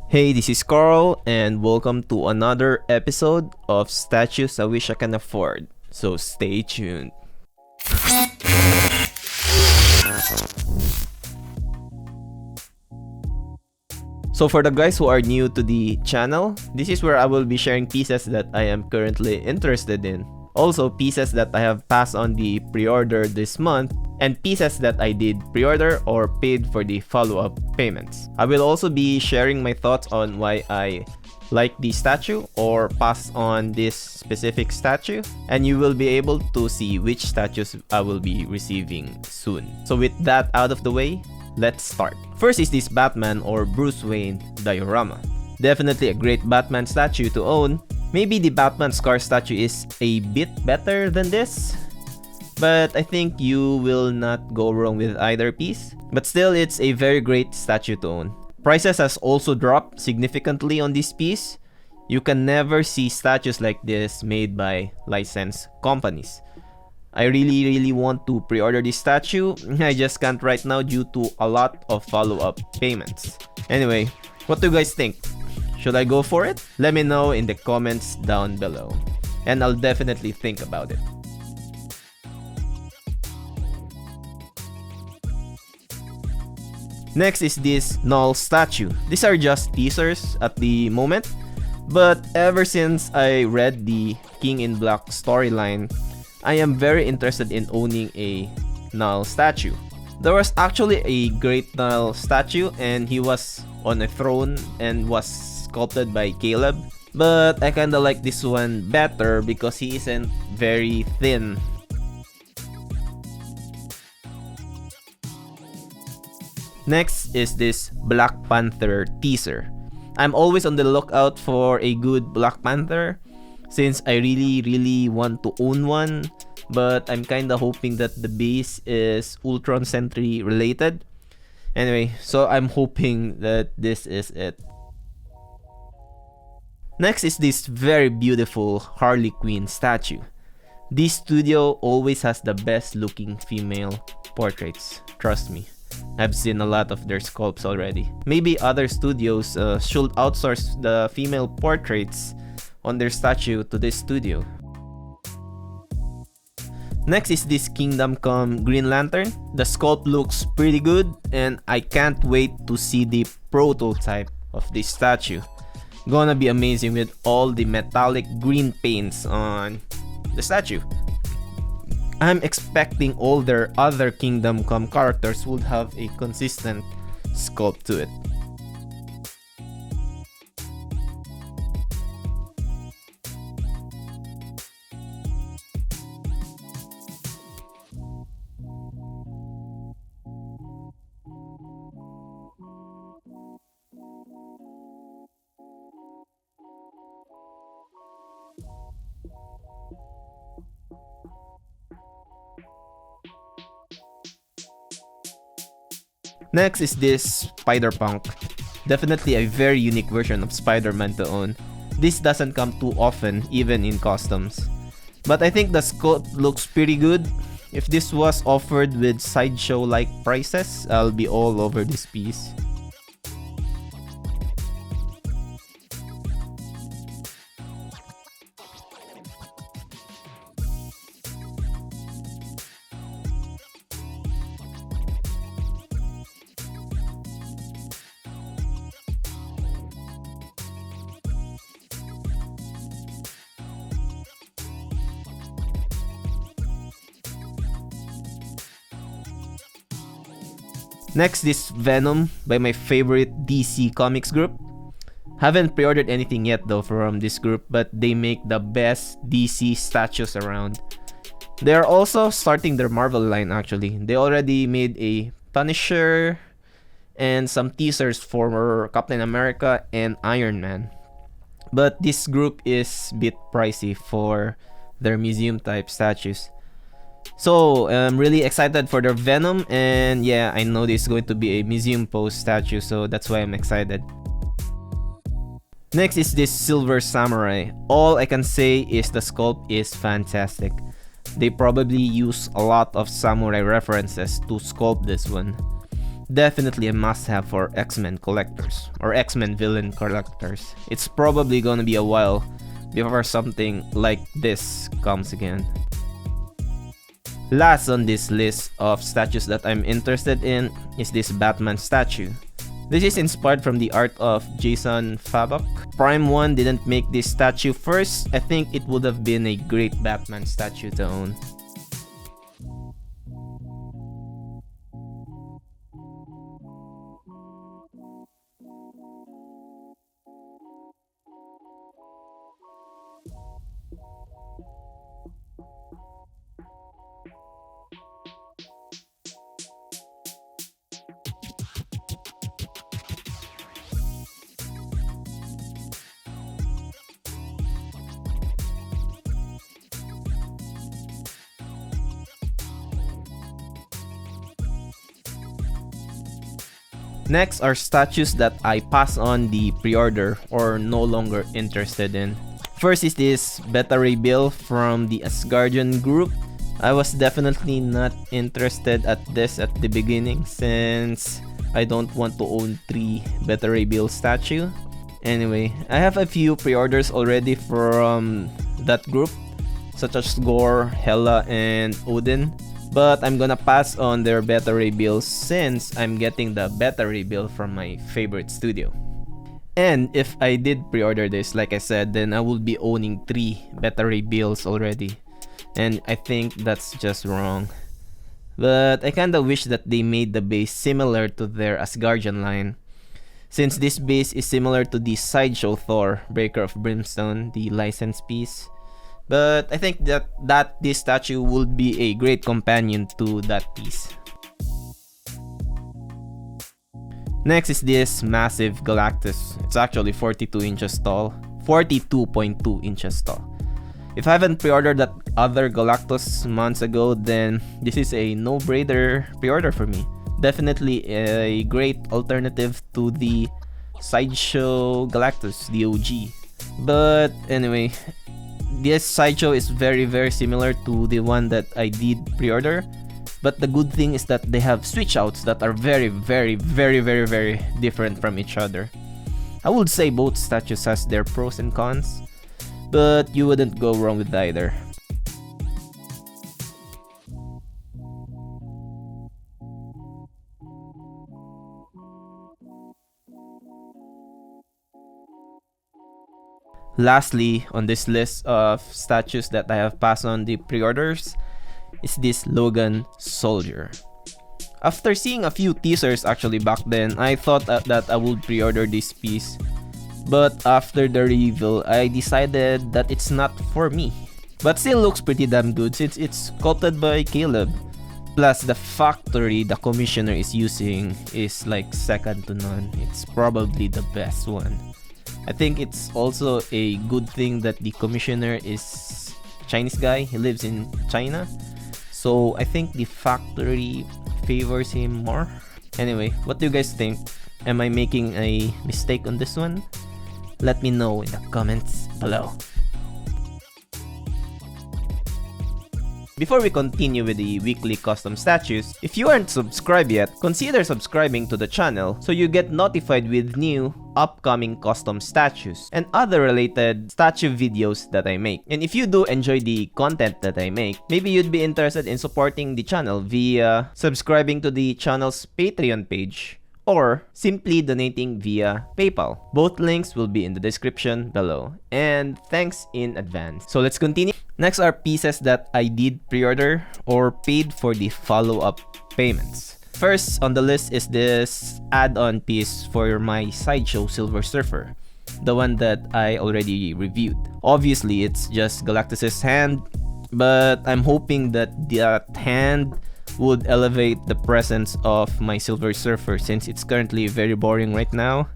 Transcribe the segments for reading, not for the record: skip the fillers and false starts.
Hey, this is Carl, and welcome to another episode of Statues I Wish I Can Afford. So stay tuned. So for the guys who are new to the channel, this is where I will be sharing pieces that I am currently interested in. Also, pieces that I have passed on the pre-order this month, and pieces that I did pre-order or paid for the follow-up payments. I will also be sharing my thoughts on why I like the statue or pass on this specific statue, and you will be able to see which statues I will be receiving soon. So with that out of the way, let's start. First is this Batman or Bruce Wayne diorama. Definitely a great Batman statue to own. Maybe the Batman Scar statue is a bit better than this, but I think you will not go wrong with either piece. But still, it's a very great statue to own. Prices has also dropped significantly on this piece. You can never see statues like this made by licensed companies. I really want to pre-order this statue. I just can't right now due to a lot of follow-up payments. Anyway, what do you guys think? Should I go for it? Let me know in the comments down below, and I'll definitely think about it. Next is this Null statue. These are just teasers at the moment, but ever since I read the King in Black storyline, I am very interested in owning a Null statue. There was actually a great Null statue, and he was on a throne and was sculpted by Caleb, but I kinda like this one better because he isn't very thin. Next is this Black Panther teaser. I'm always on the lookout for a good Black Panther since I really want to own one, but I'm kinda hoping that the base is Ultron Sentry related. Anyway, so I'm hoping that this is it. Next is this very beautiful Harley Quinn statue. This studio always has the best looking female portraits, trust me. I've seen a lot of their sculpts already. Maybe other studios should outsource the female portraits on their statue to this studio. Next is this Kingdom Come Green Lantern. The sculpt looks pretty good, and I can't wait to see the prototype of this statue. Gonna be amazing with all the metallic green paints on the statue. I'm expecting all their other Kingdom Come characters would have a consistent sculpt to it. Next is this SpiderPunk. Definitely a very unique version of Spider-Man to own. This doesn't come too often, even in customs. But I think the sculpt looks pretty good. If this was offered with Sideshow-like prices, I'll be all over this piece. Next is Venom by my favorite DC Comics group. Haven't pre-ordered anything yet though from this group, but they make the best DC statues around. They are also starting their Marvel line actually. They already made a Punisher and some teasers for Captain America and Iron Man. But this group is a bit pricey for their museum type statues. So I'm really excited for their Venom, and yeah, I know this is going to be a museum pose statue, so that's why I'm excited. Next is this Silver Samurai. All I can say is the sculpt is fantastic. They probably use a lot of samurai references to sculpt this one. Definitely a must-have for X-Men collectors or X-Men villain collectors. It's probably gonna be a while before something like this comes again. Last on this list of statues that I'm interested in is this Batman statue. This is inspired from the art of Jason Fabok. Prime 1 didn't make this statue first. I think it would have been a great Batman statue to own. Next are statues that I pass on the pre-order or no longer interested in. First is this Beta Ray Bill from the Asgardian group. I was definitely not interested at this at the beginning since I don't want to own 3 Beta Ray Bill statue. Anyway, I have a few pre-orders already from that group, such as Gore, Hela, and Odin. But I'm gonna pass on their Beta Ray Bills since I'm getting the Beta Ray Bill from my favorite studio. And if I did pre-order this, like I said, then I will be owning 3 Beta Ray Bills already. And I think that's just wrong. But I kinda wish that they made the base similar to their Asgardian line. Since this base is similar to the Sideshow Thor, Breaker of Brimstone, the license piece. But I think that this statue would be a great companion to that piece. Next is this massive Galactus. It's actually 42 inches tall. 42.2 inches tall. If I haven't pre-ordered that other Galactus months ago, then this is a no-brainer pre-order for me. Definitely a great alternative to the Sideshow Galactus, the OG. But anyway, this Sideshow is very similar to the one that I did pre-order. But the good thing is that they have switch outs that are very different from each other. I would say both statues has their pros and cons, but you wouldn't go wrong with either. Lastly, on this list of statues that I have passed on the pre-orders is this Logan Soldier. After seeing a few teasers actually back then, I thought that I would pre-order this piece. But after the reveal, I decided that it's not for me. But still looks pretty damn good since it's sculpted by Caleb. Plus the factory the commissioner is using is like second to none. It's probably the best one. I think it's also a good thing that the commissioner is Chinese guy. He lives in China. So I think the factory favors him more. Anyway, what do you guys think? Am I making a mistake on this one? Let me know in the comments below. Before we continue with the weekly custom statues, if you aren't subscribed yet, consider subscribing to the channel so you get notified with new upcoming custom statues and other related statue videos that I make. And if you do enjoy the content that I make, maybe you'd be interested in supporting the channel via subscribing to the channel's Patreon page or simply donating via PayPal. Both links will be in the description below. And thanks in advance. So let's continue. Next are pieces that I did pre-order or paid for the follow-up payments. First on the list is this add-on piece for my Sideshow Silver Surfer, the one that I already reviewed. Obviously, it's just Galactus's hand, but I'm hoping that that hand would elevate the presence of my Silver Surfer since it's currently very boring right now.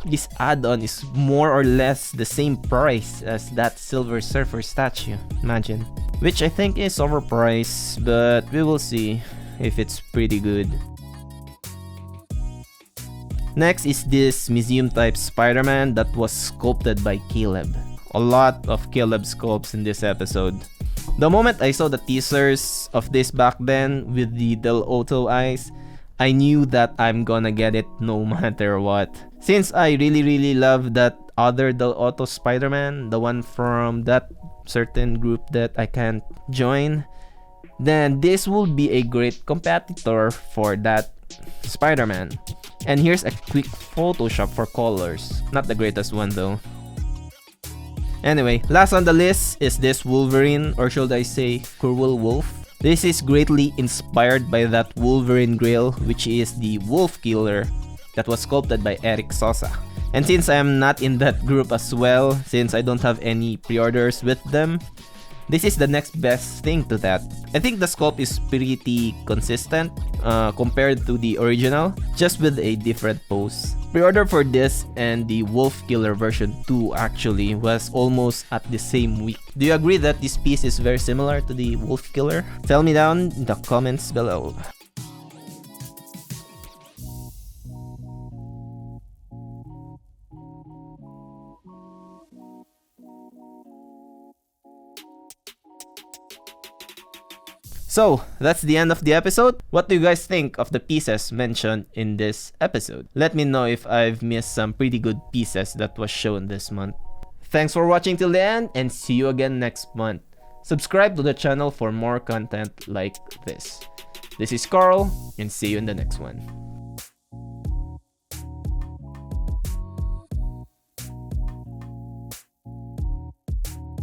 This add-on is more or less the same price as that Silver Surfer statue, imagine. Which I think is overpriced, but we will see if it's pretty good. Next is this museum type Spiderman that was sculpted by Caleb. A lot of Caleb sculpts in this episode. The moment I saw the teasers of this back then with the Dell'Otto eyes, I knew that I'm gonna get it no matter what. Since I really love that other Dell'Otto Spider-Man, the one from that certain group that I can't join, then this will be a great competitor for that Spider-Man. And here's a quick Photoshop for colors. Not the greatest one though. Anyway, last on the list is this Wolverine, or should I say Cruel Wolf. This is greatly inspired by that Wolverine Grail, which is the Wolf Killer that was sculpted by Eric Sosa. And since I am not in that group as well, since I don't have any pre-orders with them, this is the next best thing to that. I think the sculpt is pretty consistent compared to the original, just with a different pose. Pre-order for this and the Wolf Killer version 2 actually was almost at the same week. Do you agree that this piece is very similar to the Wolf Killer? Tell me down in the comments below. So, that's the end of the episode. What do you guys think of the pieces mentioned in this episode? Let me know if I've missed some pretty good pieces that was shown this month. Thanks for watching till the end, and see you again next month. Subscribe to the channel for more content like this. This is Carl, and see you in the next one.